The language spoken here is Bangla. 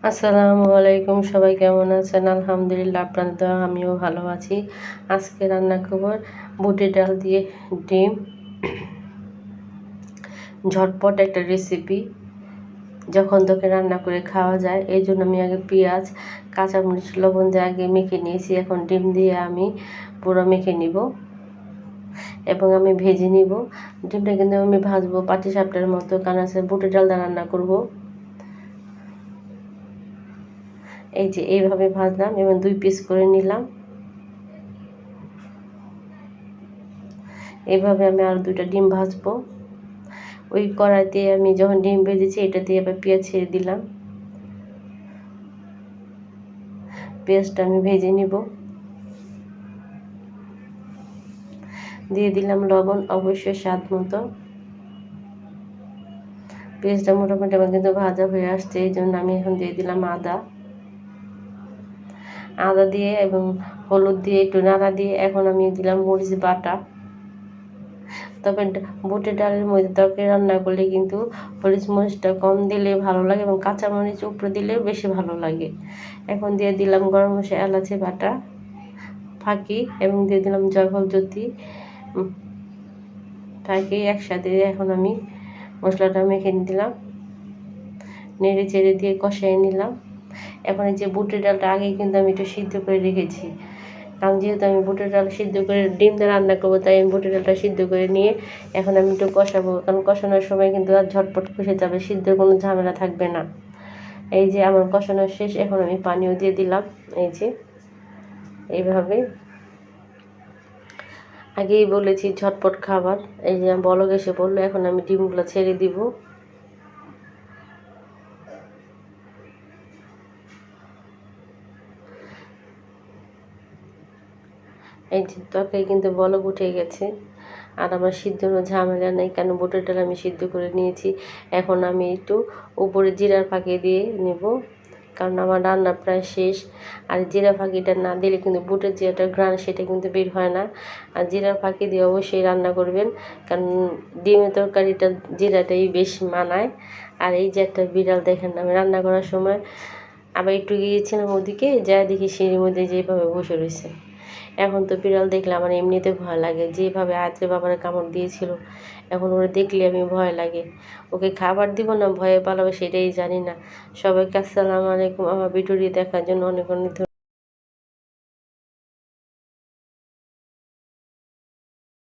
আসসালামু আলাইকুম, সবাই কেমন আছেন? আলহামদুলিল্লাহ, আপনাদের দোয়া আমিও ভালো আছি। আজকে রান্না করব বুটের ডাল দিয়ে ডিম। ঝটপট একটা রেসিপি, যখন তখন রান্না করে খাওয়া যায়। এই জন্য আমি আগে পেঁয়াজ, কাঁচামরিচ, লবণ দিয়ে আগে মেখে নিয়েছি। এখন ডিম দিয়ে আমি পুরো মেখে নিব এবং আমি ভেজে নিব। ডিমটা কিন্তু আমি ভাজবো পাটিসাপটার মতো, কারণ আছে বুটের ডাল দিয়ে রান্না করব। এই যে এইভাবে ভাজলাম এবং 2 পিস করে নিলাম। এইভাবে আমি আর 2টা ডিম ভাজবো। ওই কড়াইতে আমি যখন ডিম ভেজেছি এটা দিয়ে আবার পেঁয়াজ ছেড়ে দিলাম। পেঁয়াজটা আমি ভেজে নিব। দিয়ে দিলাম লবণ, অবশ্যই স্বাদ মতো। পেঁয়াজটা মোটামুটি আমার কিন্তু ভাজা হয়ে আসছে, এই জন্য আমি এখন দিয়ে দিলাম আদা দিয়ে এবং হলুদ দিয়ে একটু নাড়া দিয়ে এখন আমি দিলাম মরিচ বাটা। তবে বুটের ডালের মধ্যে তরকারি রান্না করলে কিন্তু মরিচটা কম দিলে ভালো লাগে এবং কাঁচামরিচ উপরে দিলে বেশি ভালো লাগে। এখন দিয়ে দিলাম গরম মশলা, এলাচি বাটা, ফাঁকি এবং দিয়ে দিলাম জয়ফল জ্যোতি ফাঁকি একসাথে। এখন আমি মশলাটা মেখে দিলাম, নেড়ে চেড়ে দিয়ে কষিয়ে নিলাম। এখন এই যে বুটের ডালটা আগে কিন্তু আমি একটু সিদ্ধ করে রেখেছি, কারণ যেহেতু আমি বুটের ডাল সিদ্ধ করে ডিম দিয়ে রান্না করবো, তাই আমি বুটের ডালটা সিদ্ধ করে নিয়ে এখন আমি একটু কষাবো, কারণ কষানোর সময় কিন্তু আর ঝটপট কষে যাবে, সিদ্ধের কোনো ঝামেলা থাকবে না। এই যে আমার কষানো শেষ, এখন আমি পানিও দিয়ে দিলাম। এই যে এইভাবে আগেই বলেছি ঝটপট খাবার। এই যে বলক এসে পড়লো, এখন আমি ডিমগুলো ছেড়ে দিব। এই যে তরকারি কিন্তু বলক উঠে গেছে, আর আমার সিদ্ধরও ঝামেলা নেই, কারণ বুটের ডাল আমি সিদ্ধ করে নিয়েছি। এখন আমি একটু উপরে জিরার ফাঁকি দিয়ে নেব, কারণ আমার রান্না প্রায় শেষ। আর জিরা ফাঁকিটা না দিলে কিন্তু বুটের যে একটা ঘ্রাণ সেটা কিন্তু বের হয় না। আর জিরার ফাঁকি দিয়ে অবশ্যই রান্না করবেন, কারণ ডিমের তরকারিটা জিরাটাই বেশ মানায়। আর এই যে একটা বিড়াল দেখেন, আমি রান্না করার সময় আবার একটু গিয়েছিলাম ওদিকে, যা দেখি সিঁড়ির মধ্যে যেভাবে বসে রয়েছে। এখন তো বিড়াল দেখলে আমার এমনিতে ভয় লাগে, যেভাবে আয়ত্রে বাবার কামড় দিয়েছিল, এখন ওরা দেখলে আমি ভয় লাগে। ওকে খাবার দিব না ভয়ে পালাবো সেটাই জানি না। সবাইকে আসসালামু আলাইকুম। আমার ভিডিওটি দেখার জন্য অনেক অনেক